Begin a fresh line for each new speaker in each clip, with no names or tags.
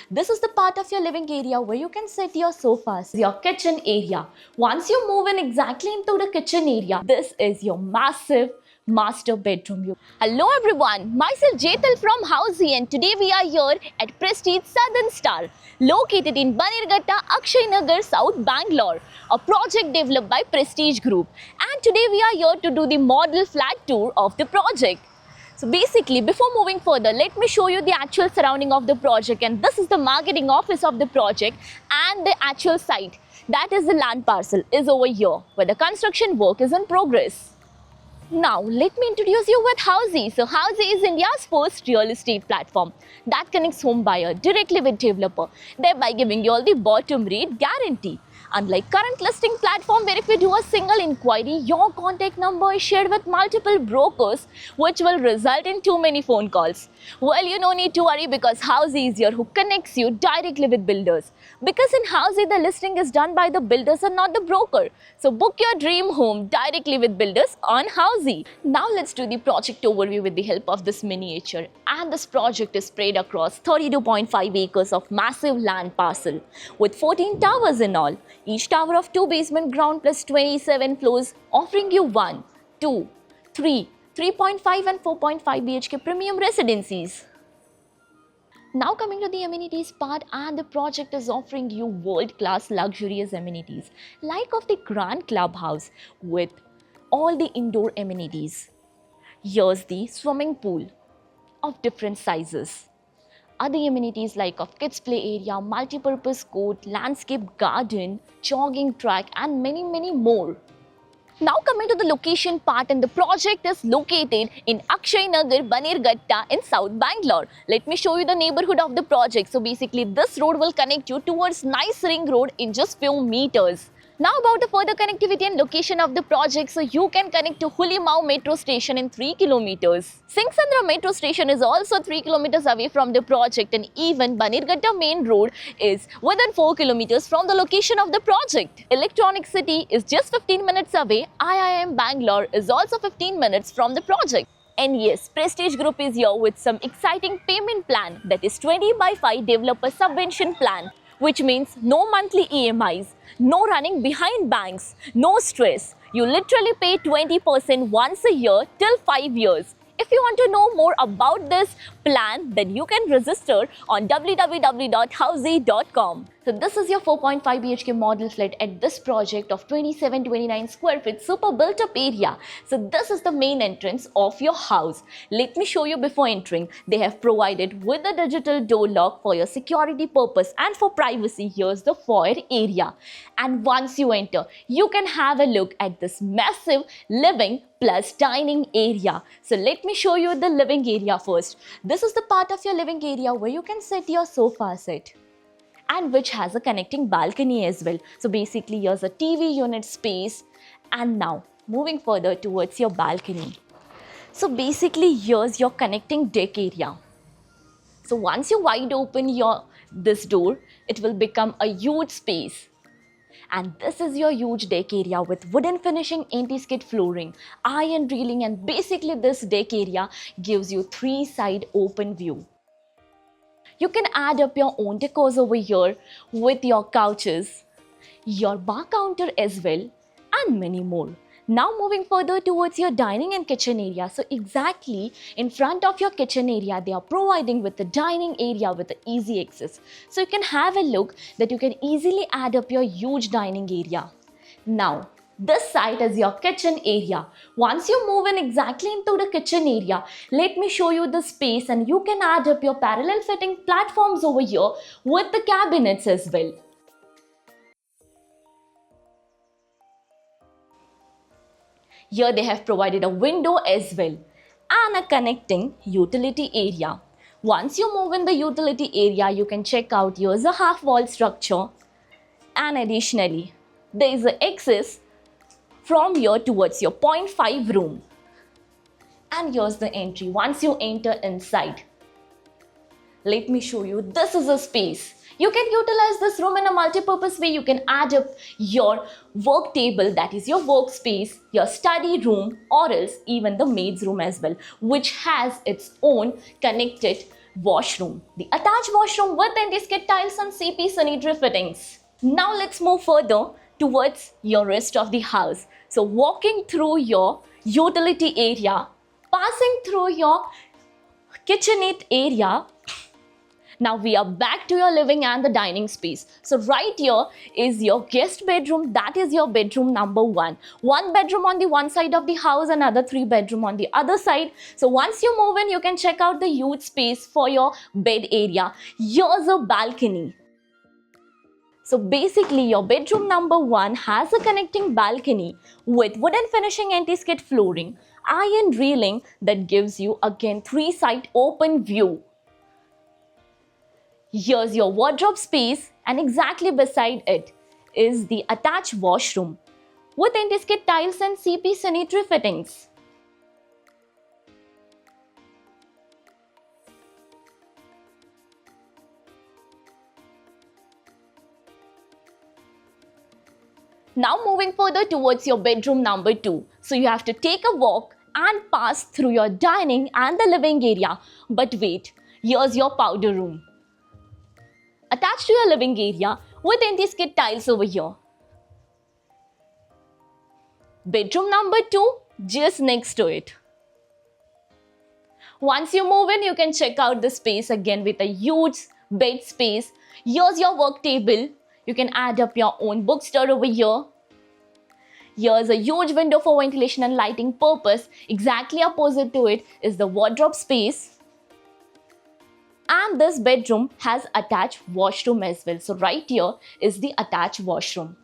This is the part of your living area where you can set your sofas, your kitchen area. Once you move in exactly into the kitchen area, this is your massive master bedroom. Hello everyone, myself Jetal from Housey and today we are here at Prestige Southern Star, located in Bannerghatta, Akshay Nagar, South Bangalore, a project developed by Prestige Group. And today we are here to do the model flat tour of the project. So basically, before moving further, let me show you the actual surrounding of the project, and this is the marketing office of the project and the actual site. That is the land parcel is over here where the construction work is in progress. Now, let me introduce you with Housey. So, Housey is India's first real estate platform that connects home buyer directly with developer, thereby giving you all the bottom rate guarantee. Unlike current listing platform where if you do a single inquiry, your contact number is shared with multiple brokers, which will result in too many phone calls. Well, you no need to worry because Housey is here who connects you directly with builders. Because in Housey, the listing is done by the builders and not the broker. So book your dream home directly with builders on Housey. Now let's do the project overview with the help of this miniature. And this project is spread across 32.5 acres of massive land parcel with 14 towers in all. Each tower of 2 basement ground plus 27 floors, offering you 1, 2, 3, 3.5 and 4.5 BHK premium residencies. Now coming to the amenities part, and the project is offering you world-class luxurious amenities like of the grand clubhouse with all the indoor amenities. Here's the swimming pool of different sizes. Other amenities like of kids play area, multi-purpose court, landscape garden, jogging track and many more. Now coming to the location part, and the project is located in Akshay Nagar, Bannerghatta in South Bangalore. Let me show you the neighborhood of the project. So basically this road will connect you towards Nice Ring Road in just few meters. Now about the further connectivity and location of the project, so you can connect to Hulimau metro station in 3 kilometers. Singsandra metro station is also 3 kilometers away from the project, and even Bannerghatta main road is within 4 kilometers from the location of the project. Electronic City is just 15 minutes away. IIM Bangalore is also 15 minutes from the project. And yes, Prestige Group is here with some exciting payment plan, that is 20/5 developer subvention plan, which means no monthly EMIs, no running behind banks, no stress. You literally pay 20% once a year till 5 years. If you want to know more about this plan, then you can register on www.housey.com. So this is your 4.5 BHK model flat at this project of 27-29 square feet super built up area. So this is the main entrance of your house. Let me show you before entering. They have provided with a digital door lock for your security purpose and for privacy. Here's the foyer area. And once you enter, you can have a look at this massive living plus dining area. So let me show you the living area first. This is the part of your living area where you can set your sofa set, and which has a connecting balcony as well. So basically here's a TV unit space. And now moving further towards your balcony. So basically here's your connecting deck area. So once you wide open this door, it will become a huge space. And this is your huge deck area with wooden finishing, anti-skid flooring, iron railing, and basically this deck area gives you 3-side open view. You can add up your own decors over here with your couches, your bar counter as well, and many more. Now moving further towards your dining and kitchen area. So exactly in front of your kitchen area, they are providing with the dining area with the easy access. So you can have a look that you can easily add up your huge dining area. Now, this side is your kitchen area. Once you move in exactly into the kitchen area, let me show you the space, and you can add up your parallel fitting platforms over here with the cabinets as well. Here they have provided a window as well and a connecting utility area. Once you move in the utility area, you can check out here's a half wall structure, and additionally there is an access from here towards your 0.5 room. And here's the entry once you enter inside. Let me show you, this is a space. You can utilize this room in a multi-purpose way. You can add up your work table, that is your workspace, your study room, or else even the maid's room as well, which has its own connected washroom. The attached washroom with anti-skid tiles and CP sanitary fittings. Now let's move further towards your rest of the house. So walking through your utility area, passing through your kitchenette area. Now we are back to your living and the dining space. So right here is your guest bedroom. That is your bedroom number 1. One bedroom on the one side of the house, another 3 bedroom on the other side. So once you move in, you can check out the huge space for your bed area. Here's a balcony. So basically your bedroom number 1 has a connecting balcony with wooden finishing anti-skid flooring, iron railing that gives you again 3-side open view. Here's your wardrobe space, and exactly beside it is the attached washroom with anti-skid tiles and CP sanitary fittings. Now moving further towards your bedroom number 2. So you have to take a walk and pass through your dining and the living area. But wait, here's your powder room. Attached to your living area with anti-skid tiles over here. Bedroom number 2 just next to it. Once you move in, you can check out the space again with a huge bed space. Here's your work table. You can add up your own bookstore over here. Here's a huge window for ventilation and lighting purpose. Exactly opposite to it is the wardrobe space. And this bedroom has attached washroom as well. So right here is the attached washroom.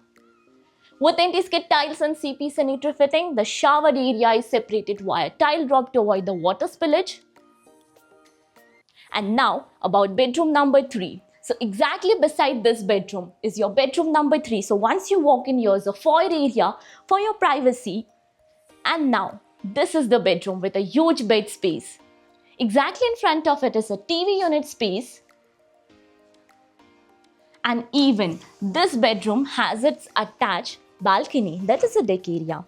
With anti-skid tiles and CP sanitary fitting, the shower area is separated via tile drop to avoid the water spillage. And now about bedroom number 3. So exactly beside this bedroom is your bedroom number 3. So once you walk in, here's a foyer area for your privacy. And now this is the bedroom with a huge bed space. Exactly in front of it is a TV unit space. And even this bedroom has its attached balcony, that is a deck area.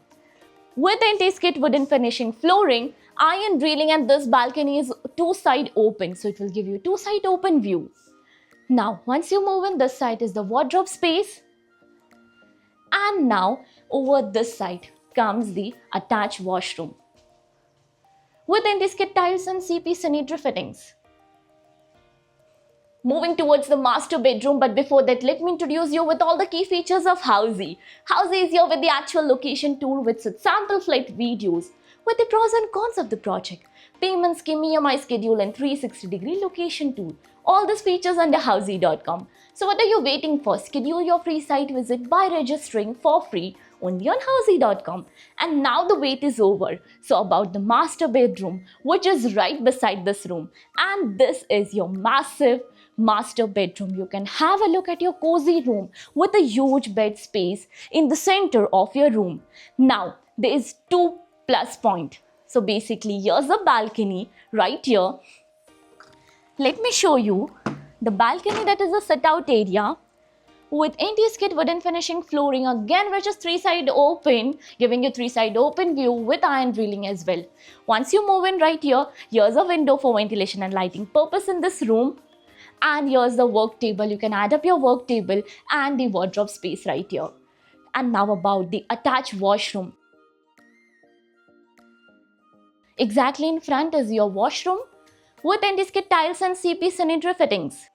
With anti-skid wooden finishing flooring, iron railing, and this balcony is 2-side open. So it will give you 2-side open view. Now once you move in, this side is the wardrobe space. And now over this side comes the attached washroom with anti-skid tiles and CP sanitary fittings. Moving towards the master bedroom, but before that, let me introduce you with all the key features of Housey. Housey is here with the actual location tool with its sample flight videos, with the pros and cons of the project, payment scheme, EMI schedule, and 360-degree location tool. All these features under Housey.com. So what are you waiting for? Schedule your free site visit by registering for free only on Housey.com. And now the wait is over. So about the master bedroom, which is right beside this room. And this is your massive master bedroom. You can have a look at your cozy room with a huge bed space in the center of your room. Now there is 2 plus points. So basically here's a balcony right here. Let me show you the balcony, that is a sit-out area with anti-skid wooden finishing flooring again, which is 3-side open, giving you 3-side open view with iron railing as well. Once you move in right here, here's a window for ventilation and lighting purpose in this room. And here's the work table. You can add up your work table and the wardrobe space right here. And now about the attached washroom. Exactly in front is your washroom with anti-skid tiles and CP sanitary fittings.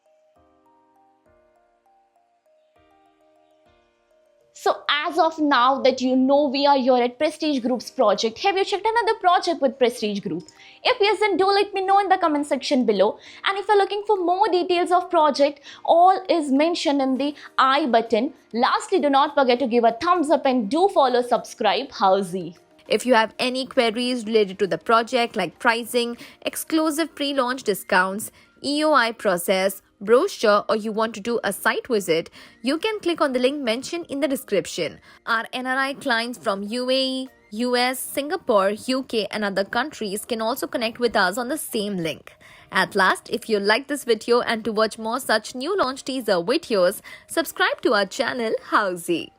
So as of now that you know we are here at Prestige Group's project, have you checked another project with Prestige Group? If yes, then do let me know in the comment section below. And if you're looking for more details of project, all is mentioned in the I button. Lastly, do not forget to give a thumbs up and do follow subscribe Housey.
If you have any queries related to the project like pricing, exclusive pre-launch discounts, EOI process, brochure, or you want to do a site visit, you can click on the link mentioned in the description. Our NRI clients from UAE, US, Singapore, UK and other countries can also connect with us on the same link. At last, if you like this video and to watch more such new launch teaser videos, subscribe to our channel Housey.